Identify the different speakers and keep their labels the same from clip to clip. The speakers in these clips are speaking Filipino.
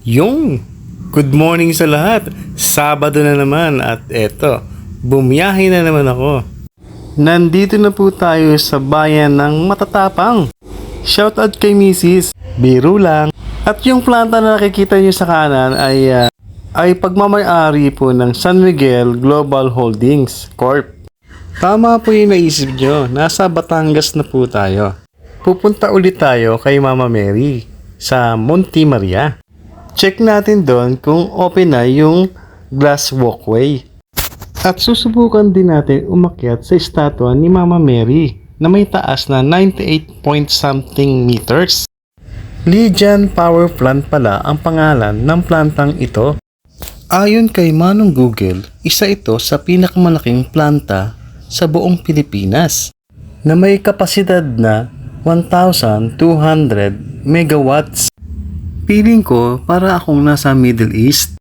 Speaker 1: Yung good morning sa lahat. Sabado na naman at eto, bumiyahe na naman ako. Nandito na po tayo sa bayan ng Matatapang. Shoutout kay Mrs. Biro lang. At yung planta na nakikita nyo sa kanan ay pagmamay-ari po ng San Miguel Global Holdings Corp. Tama po yung naisip nyo, nasa Batangas na po tayo. Pupunta ulit tayo kay Mama Mary sa Monte Maria. Check natin doon kung open na yung glass walkway. At susubukan din natin umakyat sa estatwa ni Mama Mary na may taas na 98 point something meters. Lijan Power Plant pala ang pangalan ng plantang ito. Ayon kay Manong Google, isa ito sa pinakamalaking planta sa buong Pilipinas na may kapasidad na 1,200 megawatts. Feeling ko para akong nasa Middle East.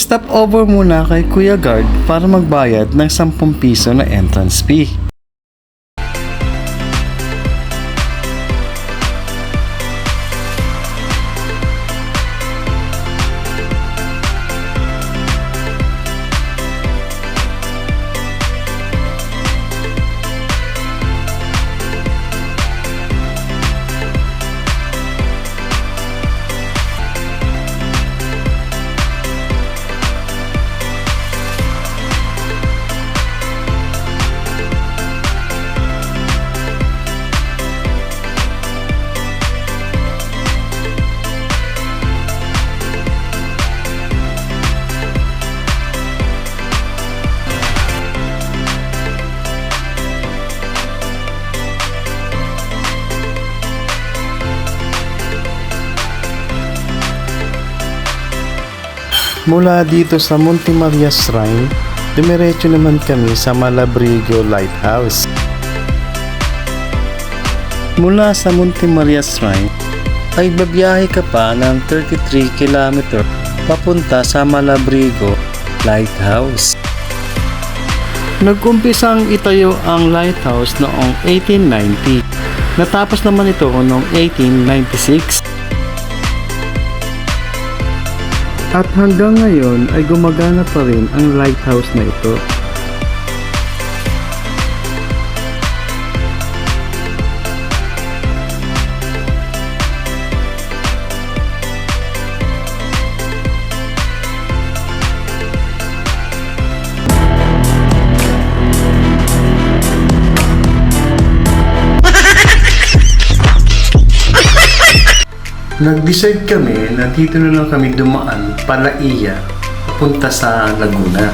Speaker 1: Stop over muna kay Kuya Guard para magbayad ng 10 piso na entrance fee. Mula dito sa Monte Maria Shrine, dumiretso naman kami sa Malabrigo Lighthouse. Mula sa Monte Maria Shrine, ay babiyahe ka pa ng 33 km papunta sa Malabrigo Lighthouse. Nag-umpisang itayo ang lighthouse noong 1890. Natapos naman ito noong 1896. At hanggang ngayon ay gumagana pa rin ang lighthouse na ito. Nag-decide kami na dito na lang kami dumaan palaiya papunta sa Laguna.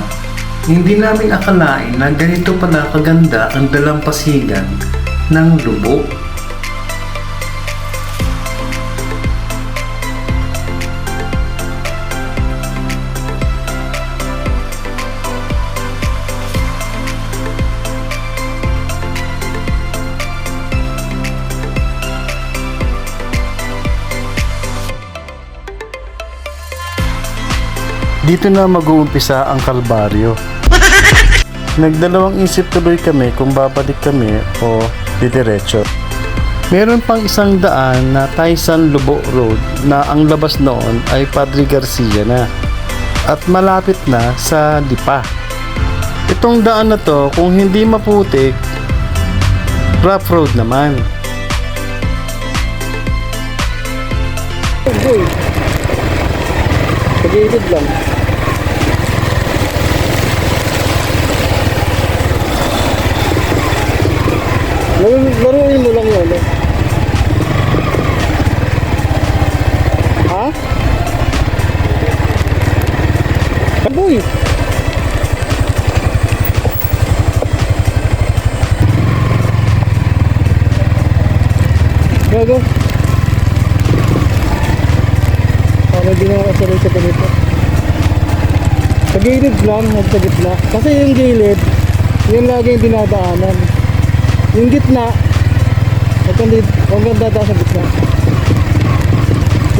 Speaker 1: Hindi namin akalain na ganito pala kaganda ang dalampasigan ng Lubok. Dito na mag-uumpisa ang kalbaryo. Nagdalawang isip tuloy kami kung babalik kami o didiretso. Meron pang isang daan na Taysan Lubo Road na ang labas noon ay Padre Garcia na at malapit na sa Lipa. Itong daan na to, kung hindi maputik, rough road naman.
Speaker 2: Pag-iitid lang. Laruin mo lang yun. Ha? Boy! Gago. Para di na kasabay sa ganito. Sa gilid lang, sa gitna. Kasi yung gilid, yun lagi yung dinadaanan. Yung gitna, huwag kang dadaan sa gitna.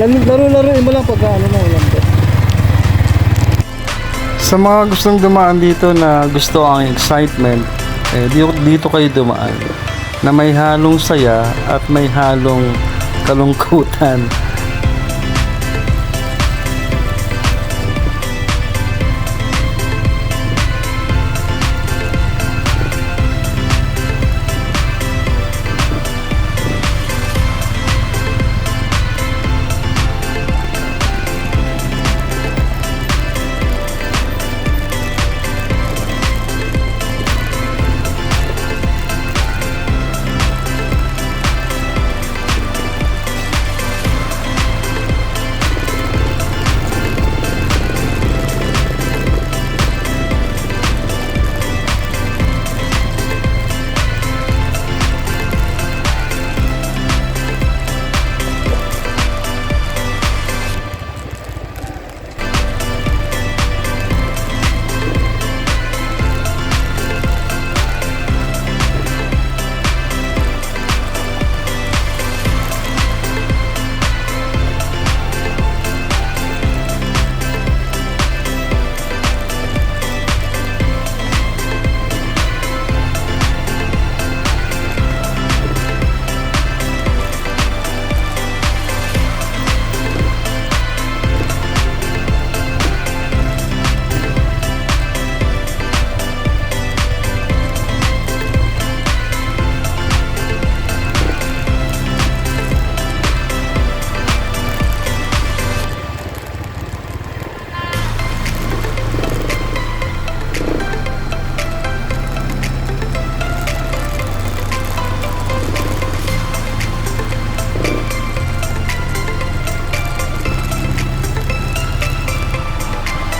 Speaker 2: Laro-laruin mo lang pagka ano na ulan to.
Speaker 1: Sa mga gustong dumaan dito na gusto ang excitement, dito kayo dumaan na may halong saya at may halong kalungkutan.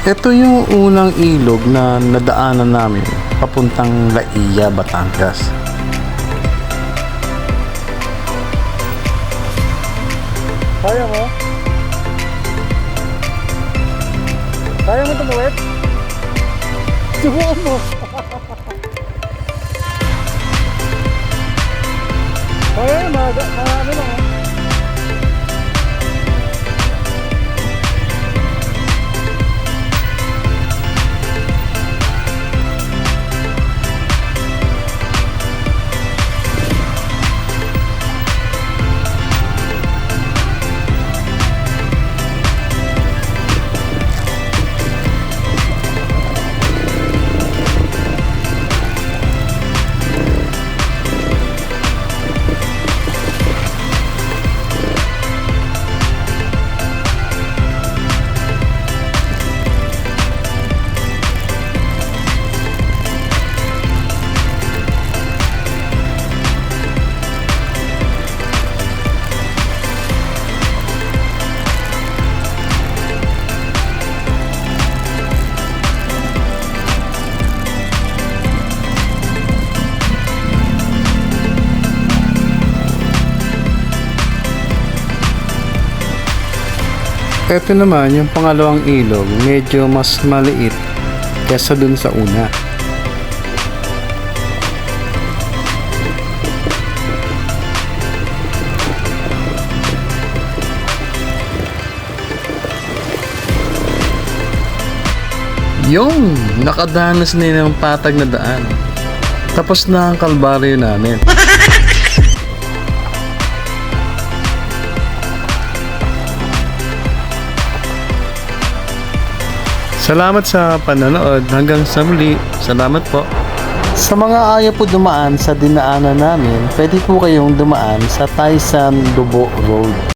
Speaker 1: Ito yung unang ilog na nadaanan namin papuntang Laia, Batangas.
Speaker 2: Kaya mo? Kaya mo tumawid? Subukan mo! Kaya ano lang ha?
Speaker 1: Ito naman yung pangalawang ilog, medyo mas maliit kesa dun sa una. Yung nakadanas na ng patag na daan. Tapos na ang kalbaryo namin. Salamat sa panonood. Hanggang sa muli. Salamat po. Sa mga ayaw po dumaan sa dinaanan namin, pwede po kayong dumaan sa Taysan Dubo Road.